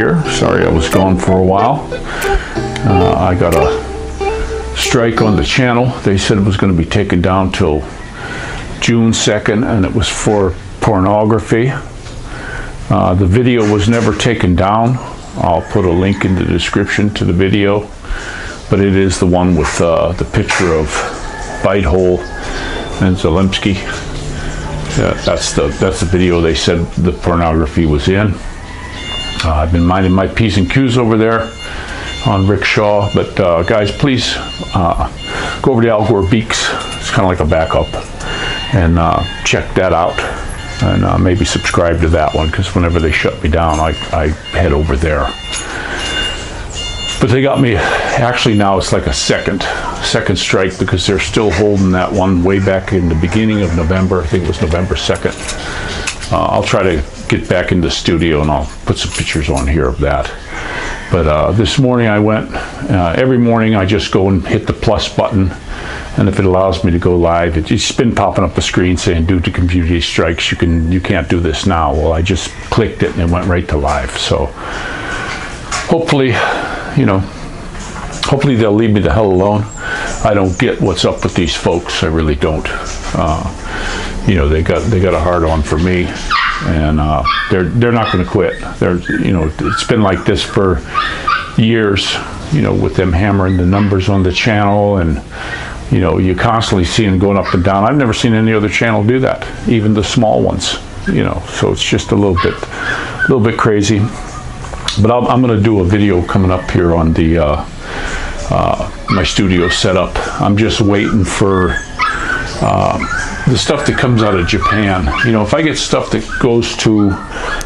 here. Sorry I was gone for a while. I got a strike on the channel. They said it was going to be taken down till June 2nd, and it was for pornography. The video was never taken down. I'll put a link in the description to the video, but it is the one with the picture of Bidehole and Zelensky. That's the video they said the pornography was in. I've been minding my P's and Q's over there on Rick Shaw, but guys, please go over to Al Gore Beaks. It's kind of like a backup, and check that out, and maybe subscribe to that one, because whenever they shut me down, I head over there. But they got me, actually now it's like a second strike, because they're still holding that one way back in the beginning of November. I think it was November 2nd. I'll try to get back in the studio and I'll put some pictures on here of that. But this morning I went, every morning I just go and hit the plus button, and if it allows me to go live, it's been popping up the screen saying due to community strikes you can't do this now. Well, I just clicked it and it went right to live. So hopefully, hopefully they'll leave me the hell alone. I don't get what's up with these folks. I really don't. They got a hard on for me, and they're not going to quit. It's been like this for years. With them hammering the numbers on the channel, and you constantly see them going up and down. I've never seen any other channel do that, even the small ones. So it's just a little bit crazy. But I'm going to do a video coming up here on the my studio setup. I'm just waiting for the stuff that comes out of Japan. If I get stuff that goes to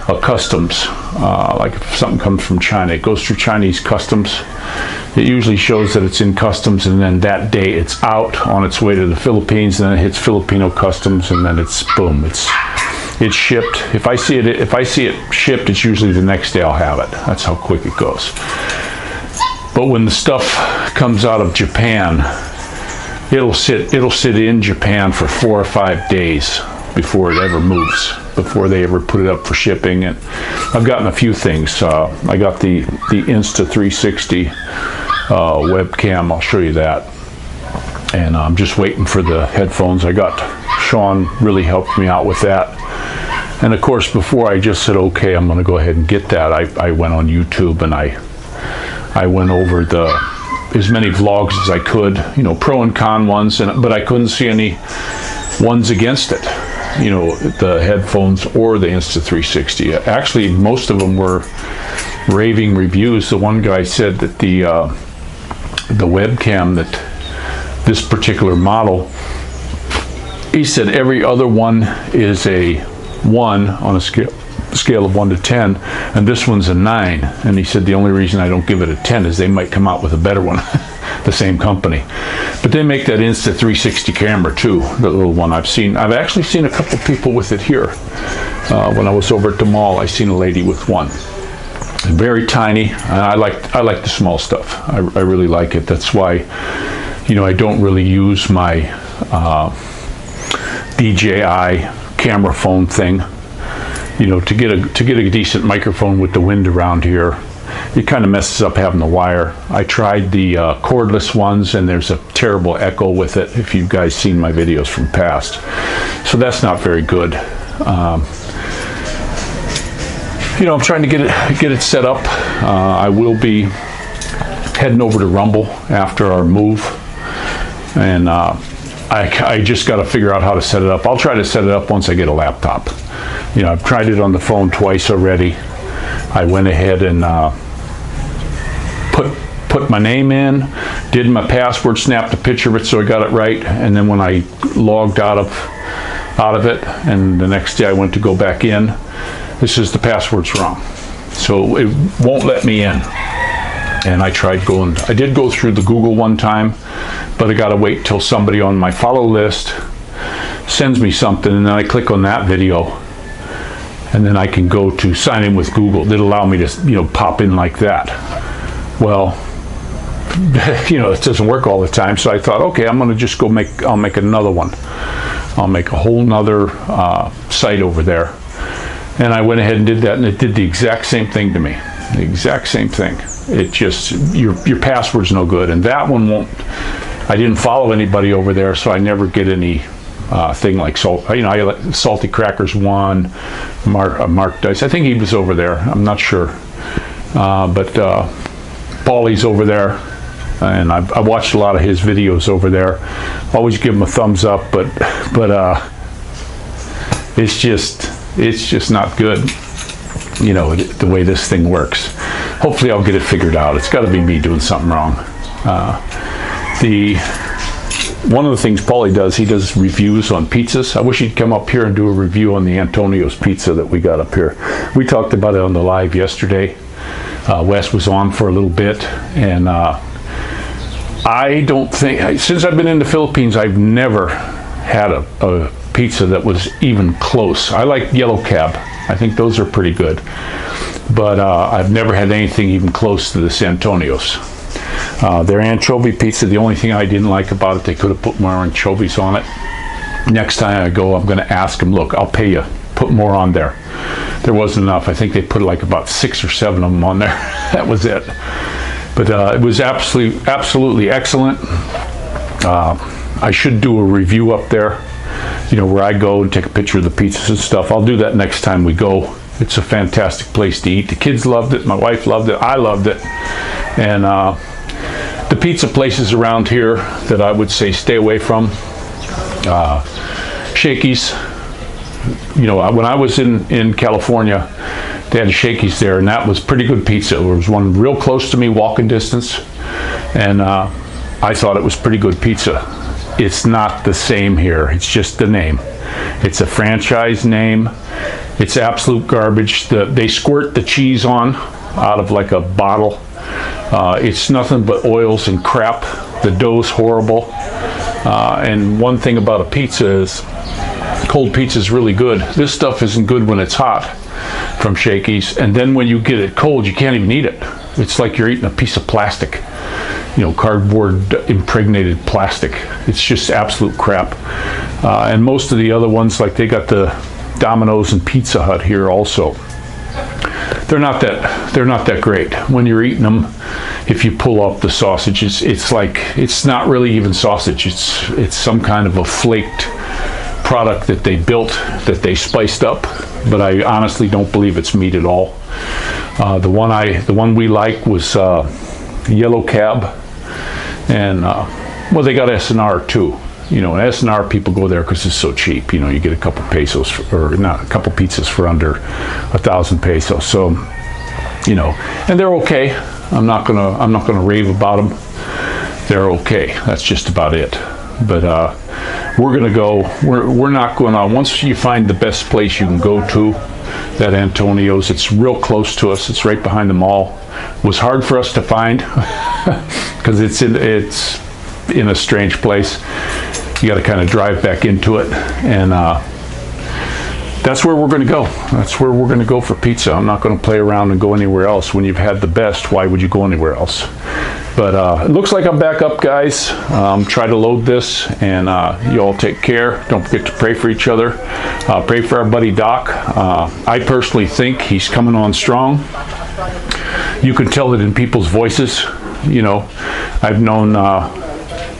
a customs, like if something comes from China, it goes through Chinese customs. It usually shows that it's in customs, and then that day it's out on its way to the Philippines, and then it hits Filipino customs, and then it's boom, it's shipped. If I see it shipped, it's usually the next day I'll have it. That's how quick it goes. But when the stuff comes out of Japan, it'll sit in Japan for 4 or 5 days before it ever moves, before they ever put it up for shipping. And I've gotten a few things. I got the Insta360 webcam. I'll show you that. And I'm just waiting for the headphones. I got Sean really helped me out with that. And of course, before I just said, okay, I'm going to go ahead and get that, I went on YouTube and I went over as many vlogs as I could, pro and con ones, but I couldn't see any ones against it, the headphones or the Insta360. Actually, most of them were raving reviews. The one guy said that the webcam, that this particular model, he said every other one is a 1 on a scale of 1 to 10, and this one's a 9. And he said the only reason I don't give it a 10 is they might come out with a better one, the same company. But they make that Insta360 camera too, the little one. I've actually seen a couple people with it here. When I was over at the mall, I seen a lady with one. Very tiny. I like the small stuff. I really like it. That's why, I don't really use my DJI camera phone thing. To get a decent microphone with the wind around here, it kind of messes up having the wire. I tried the cordless ones, and there's a terrible echo with it, if you guys seen my videos from past. So that's not very good. I'm trying to get it set up. I will be heading over to Rumble after our move, and I just got to figure out how to set it up. I'll try to set it up once I get a laptop. I've tried it on the phone twice already. I went ahead and put my name in, did my password, snapped a picture of it so I got it right, and then when I logged out of it, and the next day I went to go back in, this is the password's wrong. So it won't let me in. And I did go through the Google one time, but I gotta wait till somebody on my follow list sends me something, and then I click on that video, and then I can go to sign in with Google. It'll allow me to, pop in like that. Well, it doesn't work all the time, so I thought, okay, I'm gonna just I'll make another one. I'll make a whole nother site over there. And I went ahead and did that, and it did the exact same thing to me. The exact same thing. It just, your password's no good, and that one won't. I didn't follow anybody over there, so I never get any thing like salt. You know, I let Salty Crackers 1, Mark Dice. I think he was over there. I'm not sure, but Paulie's over there, and I watched a lot of his videos over there. Always give him a thumbs up, but it's just not good. You know, the way this thing works. Hopefully I'll get it figured out. It's got to be me doing something wrong. One of the things Paulie does, he does reviews on pizzas. I wish he'd come up here and do a review on the Antonio's pizza that we got up here. We talked about it on the live yesterday. Wes was on for a little bit, and I don't think, since I've been in the Philippines, I've never had a pizza that was even close. I like Yellow Cab. I think those are pretty good, but I've never had anything even close to this Antonio's. Their anchovy pizza, the only thing I didn't like about it, they could have put more anchovies on it. Next time I go, I'm going to ask them, look, I'll pay you, put more on there. There wasn't enough. I think they put like about 6 or 7 of them on there. That was it. But it was absolutely excellent. I should do a review up there, you know, where I go and take a picture of the pizzas and stuff. I'll do that next time we go. It's a fantastic place to eat. The kids loved it. My wife loved it. I loved it. And the pizza places around here that I would say stay away from, Shakey's. You know, when I was in California, they had a Shakey's there, and that was pretty good pizza. There was one real close to me, walking distance, and I thought it was pretty good pizza. It's not the same here. It's just the name. It's a franchise name. It's absolute garbage. They squirt the cheese on out of like a bottle. It's nothing but oils and crap. The dough's horrible. And one thing about a pizza is cold pizza is really good. This stuff isn't good when it's hot from Shakey's. And then when you get it cold, you can't even eat it. It's like you're eating a piece of plastic. You know, cardboard impregnated plastic. It's just absolute crap. And most of the other ones, like they got the Domino's and Pizza Hut here also. They're not that great. When you're eating them, if you pull up the sausage, it's like, it's not really even sausage. It's some kind of a flaked product that they built, that they spiced up. But I honestly don't believe it's meat at all. The one we like was Yellow Cab. And well, they got S&R too. You know, and S&R people go there because it's so cheap. You know, you get a couple pesos or not a couple pizzas for under 1,000 pesos. So, you know, and they're okay. I'm not gonna rave about them. They're okay. That's just about it. But we're gonna go. We're not gonna. Once you find the best place you can go to, that Antonio's. It's real close to us. It's right behind the mall. It was hard for us to find because it's in a strange place. You got to kind of drive back into it, and that's where we're going to go. That's where we're going to go for pizza. I'm not going to play around and go anywhere else. When you've had the best, why would you go anywhere else? But it looks like I'm back up, guys. Try to load this, and you all take care. Don't forget to pray for each other. Pray for our buddy Doc. I personally think he's coming on strong. You can tell it in people's voices. You know, I've known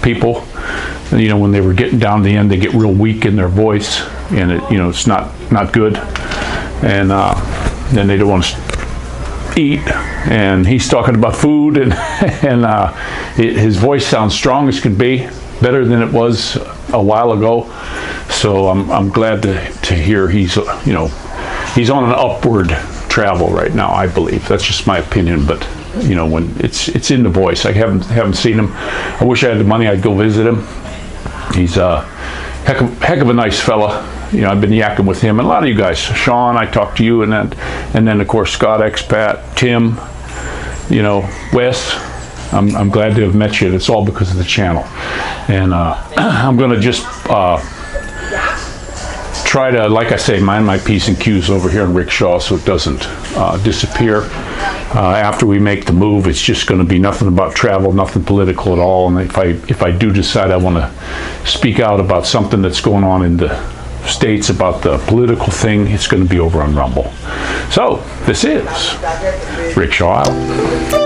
people, you know, when they were getting down to the end, they get real weak in their voice, and it, you know, it's not good. And then they don't want to eat. And he's talking about food, and his voice sounds strong as can be, better than it was a while ago. So I'm glad to hear he's, you know, he's on an upward travel right now. I believe that's just my opinion, but you know, when it's in the voice. I haven't seen him. I wish I had the money. I'd go visit him. He's a heck of a nice fella. You know, I've been yakking with him and a lot of you guys. Sean, I talked to you, and then of course Scott Expat, Tim, you know, Wes. I'm glad to have met you. It's all because of the channel, and I'm going to just try to, like I say, mind my P's and Q's over here in Rickshaw so it doesn't disappear. After we make the move, it's just going to be nothing about travel, nothing political at all. And if I do decide I want to speak out about something that's going on in the states about the political thing, it's going to be over on Rumble. So this is Rick Shaw out.